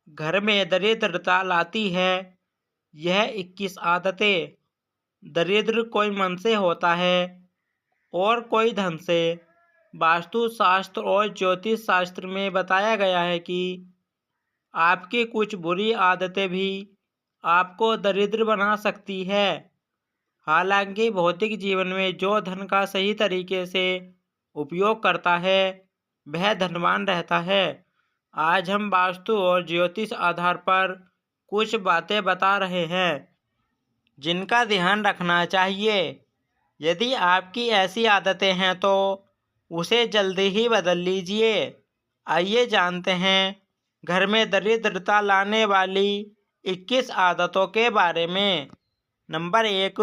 घर में दरिद्रता लाती है। यह 21 आदतें। दरिद्र कोई मन से होता है और कोई धन से। वास्तु शास्त्र और ज्योतिष शास्त्र में बताया गया है कि आपकी कुछ बुरी आदतें भी आपको दरिद्र बना सकती है। हालांकि भौतिक जीवन में जो धन का सही तरीके से उपयोग करता है वह धनवान रहता है। आज हम वास्तु और ज्योतिष आधार पर कुछ बातें बता रहे हैं जिनका ध्यान रखना चाहिए। यदि आपकी ऐसी आदतें हैं तो उसे जल्दी ही बदल लीजिए। आइए जानते हैं घर में दरिद्रता लाने वाली 21 आदतों के बारे में। नंबर 1,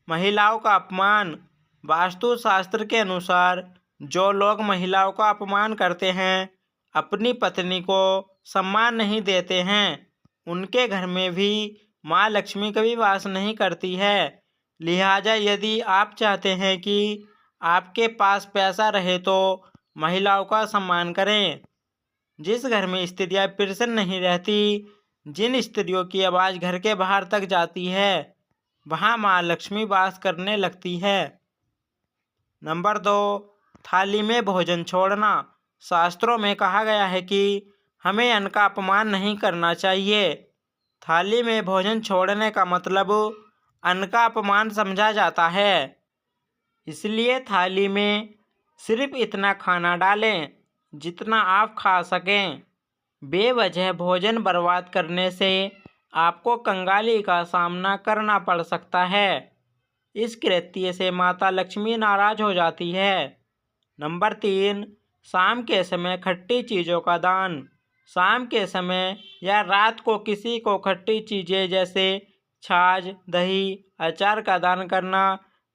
महिलाओं का अपमान। वास्तु शास्त्र के अनुसार जो लोग महिलाओं का अपमान करते हैं, अपनी पत्नी को सम्मान नहीं देते हैं, उनके घर में भी माँ लक्ष्मी कभी वास नहीं करती है। लिहाजा यदि आप चाहते हैं कि आपके पास पैसा रहे तो महिलाओं का सम्मान करें। जिस घर में स्त्रियां प्रसन्न नहीं रहती, जिन स्त्रियों की आवाज़ घर के बाहर तक जाती है, वहाँ माँ लक्ष्मी वास करने लगती है। नंबर 2, थाली में भोजन छोड़ना। शास्त्रों में कहा गया है कि हमें अन्न का अपमान नहीं करना चाहिए। थाली में भोजन छोड़ने का मतलब अन्न का अपमान समझा जाता है। इसलिए थाली में सिर्फ इतना खाना डालें जितना आप खा सकें। बेवजह भोजन बर्बाद करने से आपको कंगाली का सामना करना पड़ सकता है। इस कृत्य से माता लक्ष्मी नाराज हो जाती है। नंबर 3, शाम के समय खट्टी चीज़ों का दान। शाम के समय या रात को किसी को खट्टी चीज़ें जैसे छाछ, दही, अचार का दान करना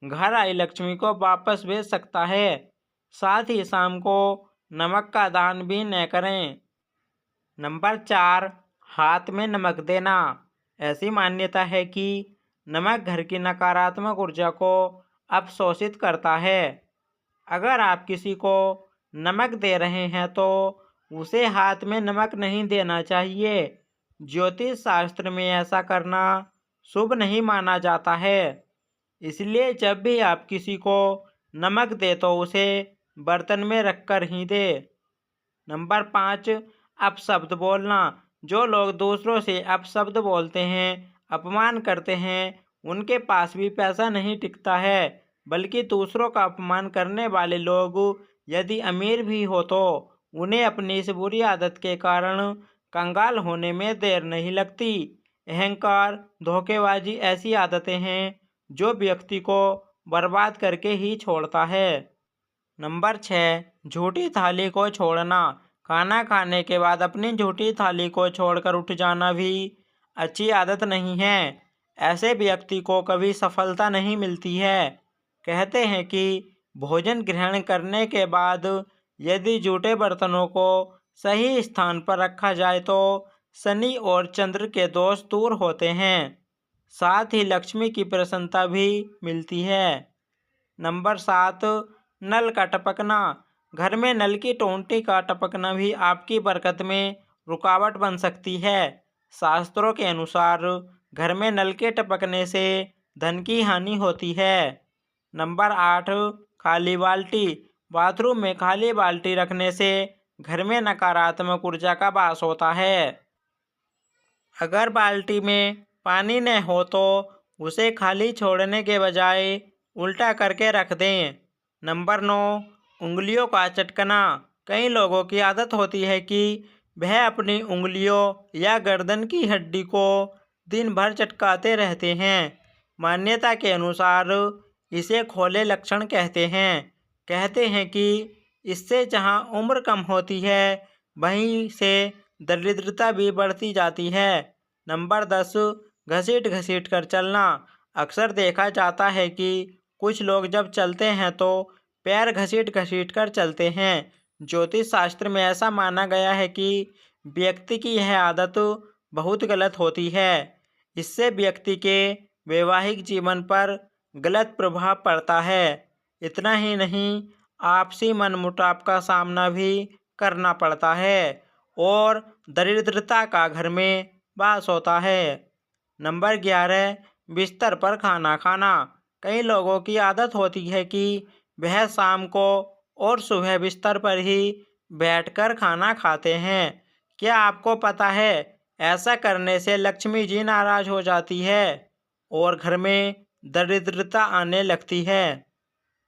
घर आई लक्ष्मी को वापस भेज सकता है। साथ ही शाम को नमक का दान भी न करें। नंबर 4, हाथ में नमक देना। ऐसी मान्यता है कि नमक घर की नकारात्मक ऊर्जा को अवशोषित करता है। अगर आप किसी को नमक दे रहे हैं तो उसे हाथ में नमक नहीं देना चाहिए। ज्योतिष शास्त्र में ऐसा करना शुभ नहीं माना जाता है। इसलिए जब भी आप किसी को नमक दे तो उसे बर्तन में रखकर ही दे। नंबर 5, अपशब्द बोलना। जो लोग दूसरों से अपशब्द बोलते हैं, अपमान करते हैं, उनके पास भी पैसा नहीं टिकता है। बल्कि दूसरों का अपमान करने वाले लोग यदि अमीर भी हो तो उन्हें अपनी इस बुरी आदत के कारण कंगाल होने में देर नहीं लगती। अहंकार, धोखेबाजी ऐसी आदतें हैं जो व्यक्ति को बर्बाद करके ही छोड़ता है। नंबर 6, झूठी थाली को छोड़ना। खाना खाने के बाद अपनी झूठी थाली को छोड़कर उठ जाना भी अच्छी आदत नहीं है। ऐसे व्यक्ति को कभी सफलता नहीं मिलती है। कहते हैं कि भोजन ग्रहण करने के बाद यदि जूठे बर्तनों को सही स्थान पर रखा जाए तो शनि और चंद्र के दोष दूर होते हैं। साथ ही लक्ष्मी की प्रसन्नता भी मिलती है। नंबर 7, नल का टपकना। घर में नल की टोंटी का टपकना भी आपकी बरकत में रुकावट बन सकती है। शास्त्रों के अनुसार घर में नल के टपकने से धन की हानि होती है। नंबर 8, खाली बाल्टी। बाथरूम में खाली बाल्टी रखने से घर में नकारात्मक ऊर्जा का वास होता है। अगर बाल्टी में पानी न हो तो उसे खाली छोड़ने के बजाय उल्टा करके रख दें। नंबर 9, उंगलियों का चटकना। कई लोगों की आदत होती है कि वह अपनी उंगलियों या गर्दन की हड्डी को दिन भर चटकाते रहते हैं। मान्यता के अनुसार इसे खोले लक्षण कहते हैं। कहते हैं कि इससे जहां उम्र कम होती है वहीं से दरिद्रता भी बढ़ती जाती है। नंबर 10, घसीट घसीट कर चलना। अक्सर देखा जाता है कि कुछ लोग जब चलते हैं तो पैर घसीट घसीट कर चलते हैं। ज्योतिष शास्त्र में ऐसा माना गया है कि व्यक्ति की यह आदत बहुत गलत होती है। इससे व्यक्ति के वैवाहिक जीवन पर गलत प्रभाव पड़ता है। इतना ही नहीं, आपसी मनमुटाव का सामना भी करना पड़ता है और दरिद्रता का घर में वास होता है। नंबर 11, बिस्तर पर खाना खाना। कई लोगों की आदत होती है कि वह शाम को और सुबह बिस्तर पर ही बैठकर खाना खाते हैं। क्या आपको पता है ऐसा करने से लक्ष्मी जी नाराज हो जाती है और घर में दरिद्रता आने लगती है।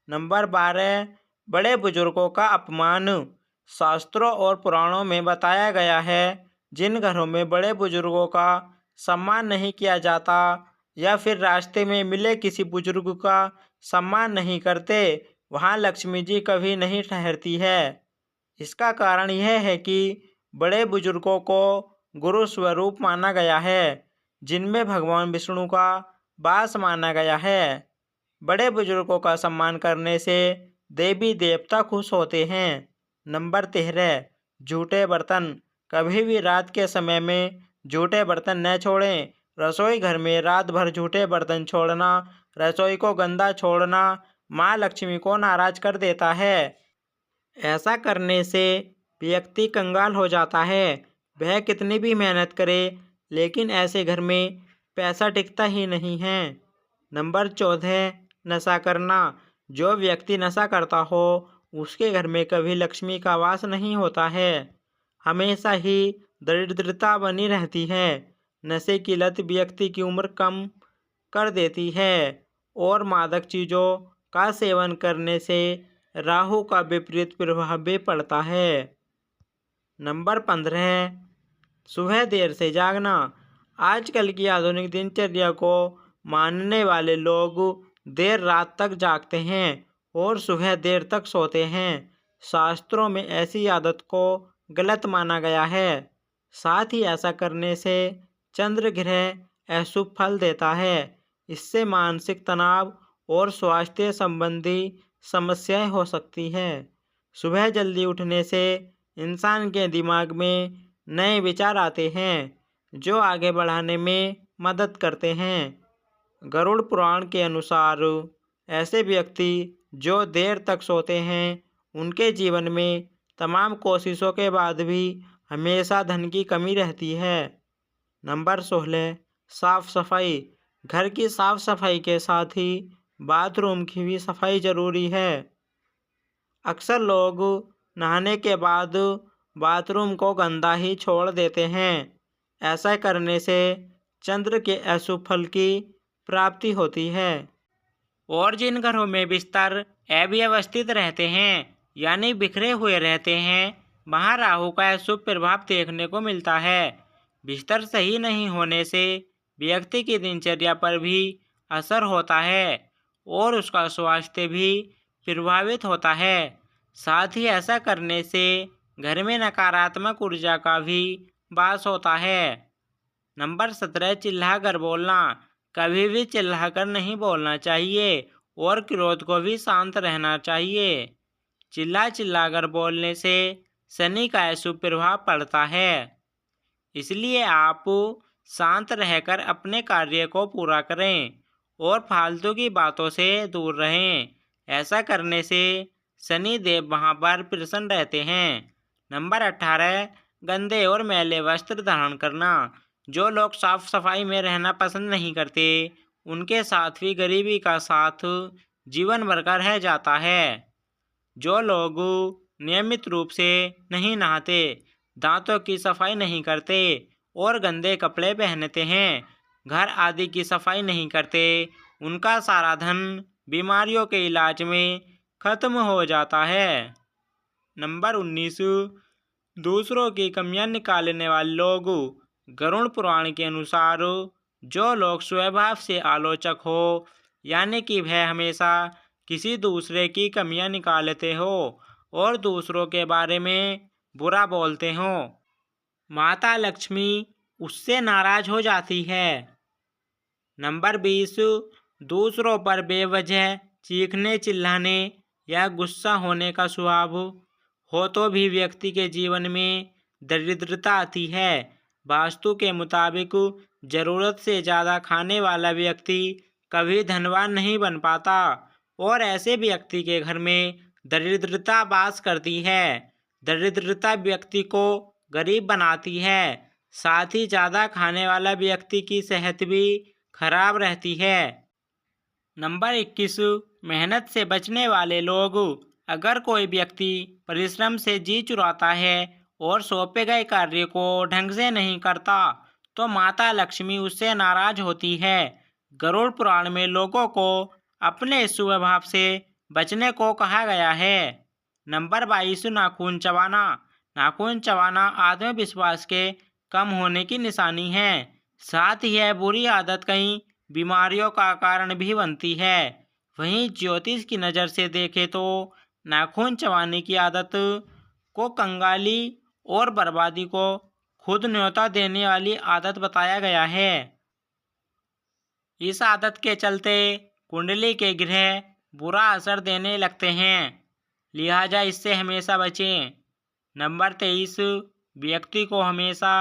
नंबर 12, बड़े बुजुर्गों का अपमान। शास्त्रों और पुराणों में बताया गया है जिन घरों में बड़े बुजुर्गों का सम्मान नहीं किया जाता या फिर रास्ते में मिले किसी बुजुर्ग का सम्मान नहीं करते, वहाँ लक्ष्मी जी कभी नहीं ठहरती है। इसका कारण यह है कि बड़े बुजुर्गों को गुरु स्वरूप माना गया है, जिनमें भगवान विष्णु का वास माना गया है। बड़े बुजुर्गों का सम्मान करने से देवी देवता खुश होते हैं। नंबर 13, झूठे बर्तन। कभी भी रात के समय में झूठे बर्तन न छोड़ें। रसोई घर में रात भर झूठे बर्तन छोड़ना, रसोई को गंदा छोड़ना माँ लक्ष्मी को नाराज कर देता है। ऐसा करने से व्यक्ति कंगाल हो जाता है। वह कितनी भी मेहनत करे लेकिन ऐसे घर में पैसा टिकता ही नहीं है। नंबर 14, नशा करना। जो व्यक्ति नशा करता हो उसके घर में कभी लक्ष्मी का वास नहीं होता है, हमेशा ही दरिद्रता बनी रहती है। नशे की लत व्यक्ति की उम्र कम कर देती है और मादक चीज़ों का सेवन करने से राहु का विपरीत प्रभाव भी पड़ता है। नंबर 15, सुबह देर से जागना। आजकल की आधुनिक दिनचर्या को मानने वाले लोग देर रात तक जागते हैं और सुबह देर तक सोते हैं। शास्त्रों में ऐसी आदत को गलत माना गया है। साथ ही ऐसा करने से चंद्र ग्रह अशुभ फल देता है। इससे मानसिक तनाव और स्वास्थ्य संबंधी समस्याएं हो सकती हैं। सुबह जल्दी उठने से इंसान के दिमाग में नए विचार आते हैं जो आगे बढ़ाने में मदद करते हैं। गरुड़ पुराण के अनुसार ऐसे व्यक्ति जो देर तक सोते हैं उनके जीवन में तमाम कोशिशों के बाद भी हमेशा धन की कमी रहती है। नंबर 16, साफ सफाई। घर की साफ सफाई के साथ ही बाथरूम की भी सफाई जरूरी है। अक्सर लोग नहाने के बाद बाथरूम को गंदा ही छोड़ देते हैं। ऐसा करने से चंद्र के अशुभ फल की प्राप्ति होती है। और जिन घरों में बिस्तर अव्यवस्थित रहते हैं यानी बिखरे हुए रहते हैं, वहाँ राहु का अशुभ प्रभाव देखने को मिलता है। बिस्तर सही नहीं होने से व्यक्ति की दिनचर्या पर भी असर होता है और उसका स्वास्थ्य भी प्रभावित होता है। साथ ही ऐसा करने से घर में नकारात्मक ऊर्जा का भी वास होता है। नंबर 17, चिल्लाकर बोलना। कभी भी चिल्लाकर नहीं बोलना चाहिए और क्रोध को भी शांत रहना चाहिए। चिल्लाकर बोलने से शनि का अशुभ प्रभाव पड़ता है। इसलिए आप शांत रहकर अपने कार्य को पूरा करें और फालतू की बातों से दूर रहें। ऐसा करने से शनि देव वहाँ पर प्रसन्न रहते हैं। नंबर 18, गंदे और मैले वस्त्र धारण करना। जो लोग साफ सफाई में रहना पसंद नहीं करते उनके साथ भी गरीबी का साथ जीवन भर का रह जाता है। जो लोग नियमित रूप से नहीं नहाते, दांतों की सफाई नहीं करते और गंदे कपड़े पहनते हैं, घर आदि की सफाई नहीं करते, उनका सारा धन बीमारियों के इलाज में खत्म हो जाता है। नंबर 19, दूसरों की कमियां निकालने वाले लोग। गरुड़ पुराण के अनुसार जो लोग स्वभाव से आलोचक हो यानी कि वह हमेशा किसी दूसरे की कमियां निकालते हो और दूसरों के बारे में बुरा बोलते हो, माता लक्ष्मी उससे नाराज हो जाती है। नंबर 20, दूसरों पर बेवजह चीखने चिल्लाने या गुस्सा होने का स्वभाव हो तो भी व्यक्ति के जीवन में दरिद्रता आती है। वास्तु के मुताबिक जरूरत से ज़्यादा खाने वाला व्यक्ति कभी धनवान नहीं बन पाता और ऐसे व्यक्ति के घर में दरिद्रता वास करती है। दरिद्रता व्यक्ति को गरीब बनाती है। साथ ही ज़्यादा खाने वाला व्यक्ति की सेहत भी खराब रहती है। नंबर 21, मेहनत से बचने वाले लोग। अगर कोई व्यक्ति परिश्रम से जी चुराता है और सौंपे गए कार्य को ढंग से नहीं करता तो माता लक्ष्मी उससे नाराज होती है। गरुड़ पुराण में लोगों को अपने स्वभाव से बचने को कहा गया है। नंबर 22, नाखून चबाना। नाखून चबाना आत्मविश्वास के कम होने की निशानी है। साथ ही यह बुरी आदत कई बीमारियों का कारण भी बनती है। वहीं ज्योतिष की नज़र से देखें तो नाखून चबाने की आदत को कंगाली और बर्बादी को खुद न्योता देने वाली आदत बताया गया है। इस आदत के चलते कुंडली के ग्रह बुरा असर देने लगते हैं, लिहाजा इससे हमेशा बचें। नंबर 23, व्यक्ति को हमेशा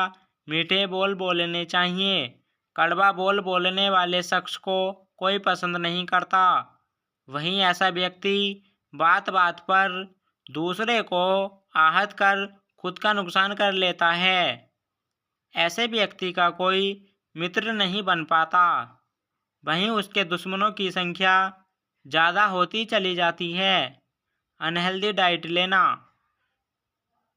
मीठे बोल बोलने चाहिए। कड़वा बोल बोलने वाले शख्स को कोई पसंद नहीं करता। वहीं ऐसा व्यक्ति बात बात पर दूसरे को आहत कर खुद का नुकसान कर लेता है। ऐसे व्यक्ति का कोई मित्र नहीं बन पाता, वहीं उसके दुश्मनों की संख्या ज़्यादा होती चली जाती है। अनहेल्दी डाइट लेना।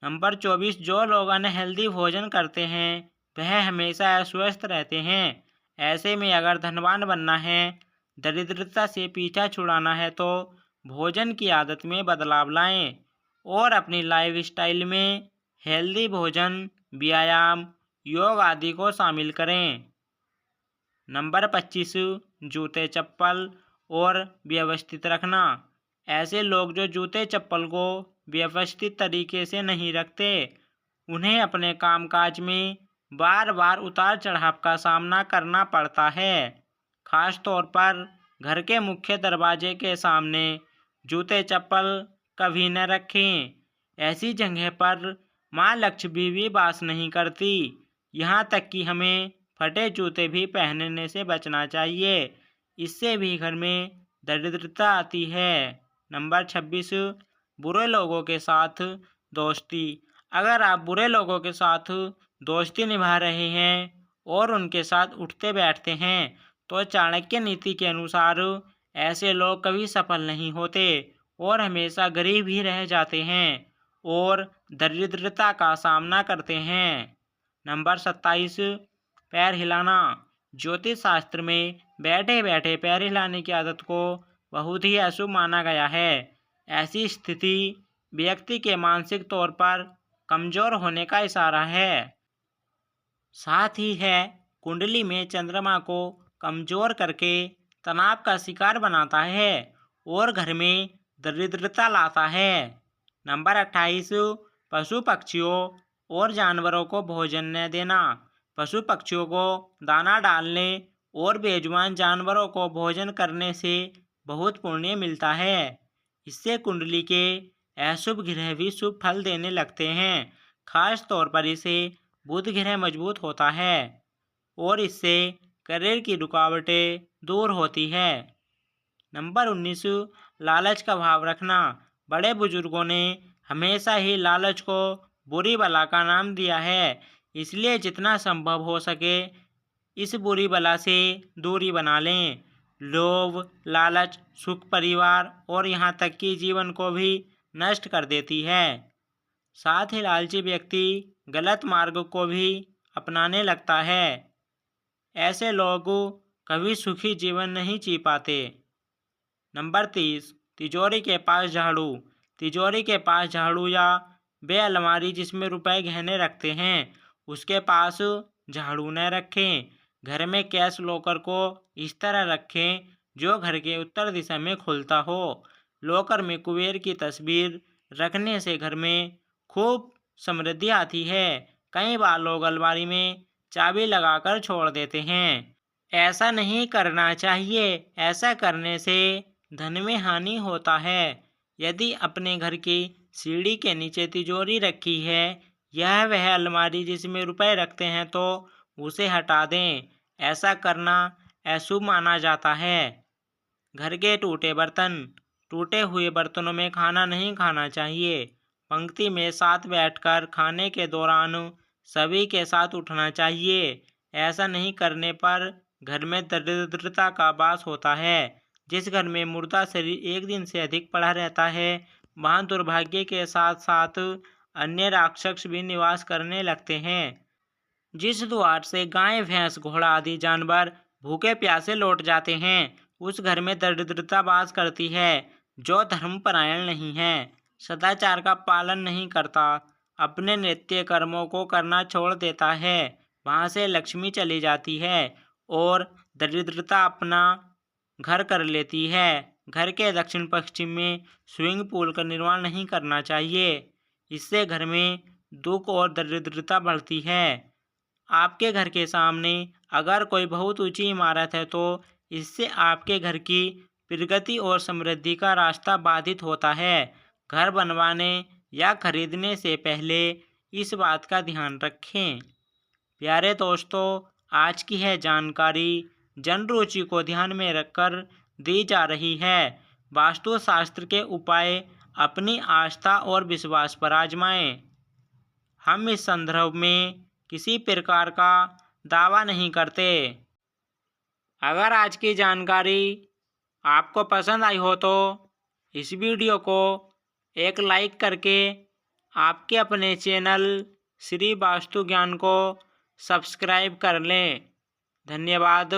नंबर 24, जो लोग अनहेल्दी भोजन करते हैं वह हमेशा अस्वस्थ रहते हैं। ऐसे में अगर धनवान बनना है, दरिद्रता से पीछा छुड़ाना है तो भोजन की आदत में बदलाव लाएं और अपनी लाइफस्टाइल में हेल्दी भोजन, व्यायाम, योग आदि को शामिल करें। नंबर 25, जूते चप्पल और व्यवस्थित रखना। ऐसे लोग जो जूते चप्पल को व्यवस्थित तरीके से नहीं रखते, उन्हें अपने कामकाज में बार बार उतार चढ़ाव का सामना करना पड़ता है। खास तौर पर घर के मुख्य दरवाजे के सामने जूते चप्पल कभी न रखें। ऐसी जगह पर माँ लक्ष्मी भी वास नहीं करती। यहाँ तक कि हमें फटे जूते भी पहनने से बचना चाहिए, इससे भी घर में दरिद्रता आती है। नंबर 26, बुरे लोगों के साथ दोस्ती। अगर आप बुरे लोगों के साथ दोस्ती निभा रहे हैं और उनके साथ उठते बैठते हैं तो चाणक्य नीति के अनुसार ऐसे लोग कभी सफल नहीं होते और हमेशा गरीब ही रह जाते हैं और दरिद्रता का सामना करते हैं। नंबर 27, पैर हिलाना। ज्योतिष शास्त्र में बैठे बैठे पैर हिलाने की आदत को बहुत ही अशुभ माना गया है। ऐसी स्थिति व्यक्ति के मानसिक तौर पर कमजोर होने का इशारा है। साथ ही है कुंडली में चंद्रमा को कमजोर करके तनाव का शिकार बनाता है और घर में दरिद्रता लाता है। नंबर 28, पशु पक्षियों और जानवरों को भोजन न देना। पशु पक्षियों को दाना डालने और बेजुबान जानवरों को भोजन करने से बहुत पुण्य मिलता है। इससे कुंडली के अशुभ ग्रह भी शुभ फल देने लगते हैं। खास तौर पर इसे बुध ग्रह मजबूत होता है और इससे करियर की रुकावटें दूर होती है। नंबर 19, लालच का भाव रखना। बड़े बुजुर्गों ने हमेशा ही लालच को बुरी बला का नाम दिया है, इसलिए जितना संभव हो सके इस बुरी बला से दूरी बना लें। लोभ, लालच सुख, परिवार और यहाँ तक कि जीवन को भी नष्ट कर देती है। साथ ही लालची व्यक्ति गलत मार्ग को भी अपनाने लगता है। ऐसे लोग कभी सुखी जीवन नहीं जी पाते। नंबर 30, तिजोरी के पास झाड़ू। तिजोरी के पास झाड़ू या वे अलमारी जिसमें रुपए गहने रखते हैं उसके पास झाड़ू न रखें। घर में कैश लॉकर को इस तरह रखें जो घर के उत्तर दिशा में खुलता हो। लॉकर में कुबेर की तस्वीर रखने से घर में खूब समृद्धि आती है। कई बार लोग अलमारी में चाबी लगाकर छोड़ देते हैं, ऐसा नहीं करना चाहिए। ऐसा करने से धन में हानि होता है। यदि अपने घर की सीढ़ी के नीचे तिजोरी रखी है यह वह अलमारी जिसमें रुपए रखते हैं तो उसे हटा दें। ऐसा करना अशुभ माना जाता है। घर के टूटे बर्तन। टूटे हुए बर्तनों में खाना नहीं खाना चाहिए। पंक्ति में साथ बैठकर खाने के दौरान सभी के साथ उठना चाहिए। ऐसा नहीं करने पर घर में दरिद्रता का वास होता है। जिस घर में मुर्दा शरीर एक दिन से अधिक पड़ा रहता है, वहाँ दुर्भाग्य के साथ साथ अन्य राक्षस भी निवास करने लगते हैं। जिस द्वार से गाय, भैंस, घोड़ा आदि जानवर भूखे प्यासे लौट जाते हैं, उस घर में दरिद्रता वास करती है। जो धर्मपरायण नहीं है, सदाचार का पालन नहीं करता, अपने नित्य कर्मों को करना छोड़ देता है, वहाँ से लक्ष्मी चली जाती है और दरिद्रता अपना घर कर लेती है। घर के दक्षिण पश्चिम में स्विमिंग पूल का निर्माण नहीं करना चाहिए। इससे घर में दुख और दरिद्रता बढ़ती है। आपके घर के सामने अगर कोई बहुत ऊंची इमारत है तो इससे आपके घर की प्रगति और समृद्धि का रास्ता बाधित होता है। घर बनवाने या खरीदने से पहले इस बात का ध्यान रखें। प्यारे दोस्तों, आज की है जानकारी जन रुचि को ध्यान में रखकर दी जा रही है। वास्तुशास्त्र के उपाय अपनी आस्था और विश्वास पर आजमाएं। हम इस संदर्भ में किसी प्रकार का दावा नहीं करते। अगर आज की जानकारी आपको पसंद आई हो तो इस वीडियो को एक लाइक करके आपके अपने चैनल श्री वास्तु ज्ञान को सब्सक्राइब कर लें। धन्यवाद।